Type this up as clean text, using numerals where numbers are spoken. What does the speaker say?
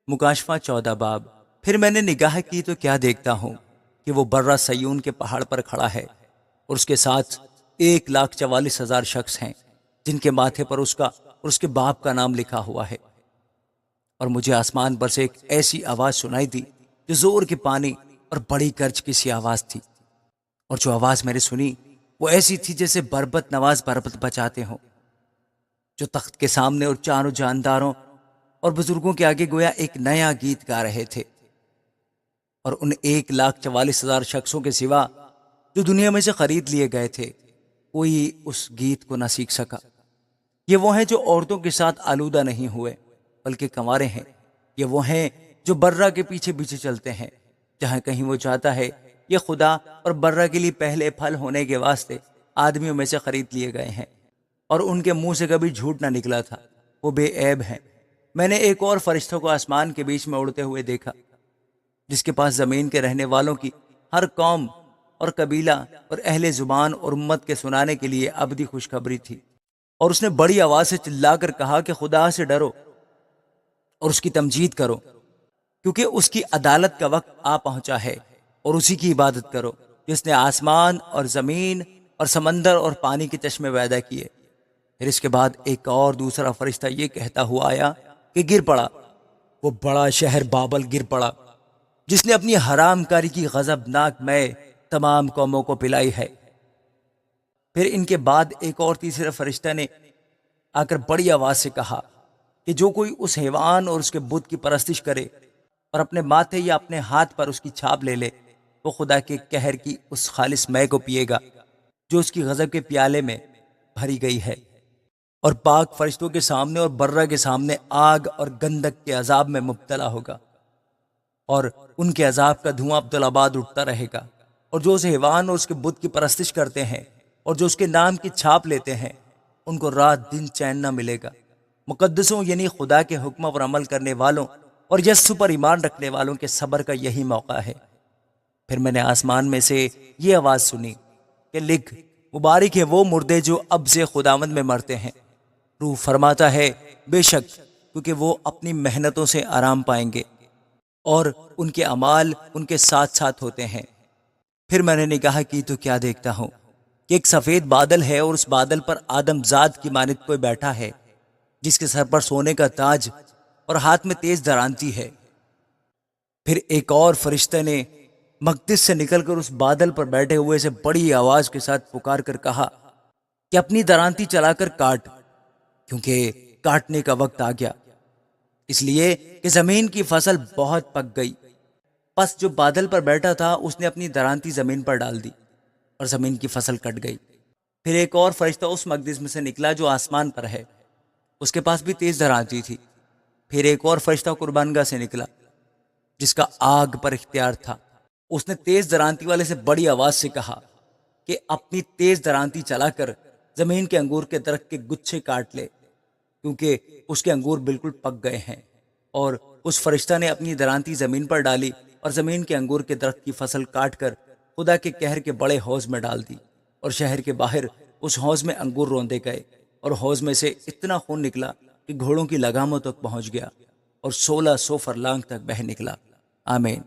مکاشفہ 14 باب۔ پھر میں نے نگاہ کی تو کیا دیکھتا ہوں کہ وہ برہ سیون کے پہاڑ پر کھڑا ہے، اور اس کے ساتھ 1,44,000 شخص ہیں جن کے ماتھے پر اس کا اور اس کے باپ کا نام لکھا ہوا ہے۔ اور مجھے آسمان پر سے ایک ایسی آواز سنائی دی جو زور کے پانی اور بڑی گرج کی سی آواز تھی، اور جو آواز میں نے سنی وہ ایسی تھی جیسے بربت نواز بربت بجاتے ہوں، جو تخت کے سامنے اور چاروں جانداروں اور بزرگوں کے آگے گویا ایک نیا گیت گا رہے تھے۔ اور ان 1,44,000 شخصوں کے سوا جو دنیا میں سے خرید لیے گئے تھے، کوئی اس گیت کو نہ سیکھ سکا۔ یہ وہ ہیں جو عورتوں کے ساتھ آلودہ نہیں ہوئے بلکہ کنوارے ہیں۔ یہ وہ ہیں جو برہ کے پیچھے پیچھے چلتے ہیں، جہاں کہیں وہ چاہتا ہے۔ یہ خدا اور برہ کے لیے پہلے پھل ہونے کے واسطے آدمیوں میں سے خرید لیے گئے ہیں، اور ان کے منہ سے کبھی جھوٹ نہ نکلا تھا، وہ بے عیب ہیں۔ میں نے ایک اور فرشتہ کو آسمان کے بیچ میں اڑتے ہوئے دیکھا، جس کے پاس زمین کے رہنے والوں کی ہر قوم اور قبیلہ اور اہل زبان اور امت کے سنانے کے لیے ابدی خوشخبری تھی۔ اور اس نے بڑی آواز سے چلا کر کہا کہ خدا سے ڈرو اور اس کی تمجید کرو، کیونکہ اس کی عدالت کا وقت آ پہنچا ہے، اور اسی کی عبادت کرو جس نے آسمان اور زمین اور سمندر اور پانی کے چشمے پیدا کیے۔ پھر اس کے بعد ایک اور دوسرا فرشتہ یہ کہتا ہوا آیا کہ گر پڑا، وہ بڑا شہر بابل گر پڑا، جس نے اپنی حرام کاری کی غضبناک میں تمام قوموں کو پلائی ہے۔ پھر ان کے بعد ایک اور تیسرے فرشتہ نے آ کر بڑی آواز سے کہا کہ جو کوئی اس حیوان اور اس کے بت کی پرستش کرے اور اپنے ماتھے یا اپنے ہاتھ پر اس کی چھاپ لے لے، وہ خدا کے قہر کی اس خالص مے کو پیے گا جو اس کی غضب کے پیالے میں بھری گئی ہے، اور پاک فرشتوں کے سامنے اور برہ کے سامنے آگ اور گندک کے عذاب میں مبتلا ہوگا، اور ان کے عذاب کا دھواں عبدالآباد اٹھتا رہے گا۔ اور جو اس حیوان اور اس کے بت کی پرستش کرتے ہیں اور جو اس کے نام کی چھاپ لیتے ہیں، ان کو رات دن چین نہ ملے گا۔ مقدسوں یعنی خدا کے حکم پر عمل کرنے والوں اور یسوع پر ایمان رکھنے والوں کے صبر کا یہی موقع ہے۔ پھر میں نے آسمان میں سے یہ آواز سنی کہ لکھ، مبارک ہے وہ مردے جو اب سے خداوند میں مرتے ہیں۔ روح فرماتا ہے بے شک، کیونکہ وہ اپنی محنتوں سے آرام پائیں گے، اور ان کے اعمال ان کے ساتھ ساتھ ہوتے ہیں۔ پھر میں نے نگاہ کی تو کیا دیکھتا ہوں کہ ایک سفید بادل ہے، اور اس بادل پر آدم ذات کی مانند کوئی بیٹھا ہے، جس کے سر پر سونے کا تاج اور ہاتھ میں تیز درانتی ہے۔ پھر ایک اور فرشتہ نے مقدس سے نکل کر اس بادل پر بیٹھے ہوئے سے بڑی آواز کے ساتھ پکار کر کہا کہ اپنی درانتی چلا کر کاٹ، کیونکہ کاٹنے کا وقت آ گیا، اس لیے کہ زمین کی فصل بہت پک گئی۔ پس جو بادل پر بیٹھا تھا اس نے اپنی درانتی زمین پر ڈال دی، اور زمین کی فصل کٹ گئی۔ پھر ایک اور فرشتہ اس مقدس میں سے نکلا جو آسمان پر ہے، اس کے پاس بھی تیز درانتی تھی۔ پھر ایک اور فرشتہ قربان گاہ سے نکلا جس کا آگ پر اختیار تھا، اس نے تیز درانتی والے سے بڑی آواز سے کہا کہ اپنی تیز درانتی چلا کر زمین کے انگور کے درخت کے گچھے کاٹ لے، کیونکہ اس کے انگور بالکل پک گئے ہیں۔ اور اس فرشتہ نے اپنی درانتی زمین پر ڈالی اور زمین کے انگور کے درخت کی فصل کاٹ کر خدا کے قہر کے بڑے حوض میں ڈال دی، اور شہر کے باہر اس حوض میں انگور روندے گئے، اور حوض میں سے اتنا خون نکلا کہ گھوڑوں کی لگاموں تک پہنچ گیا، اور 1600 فرلانگ تک بہہ نکلا۔ آمین۔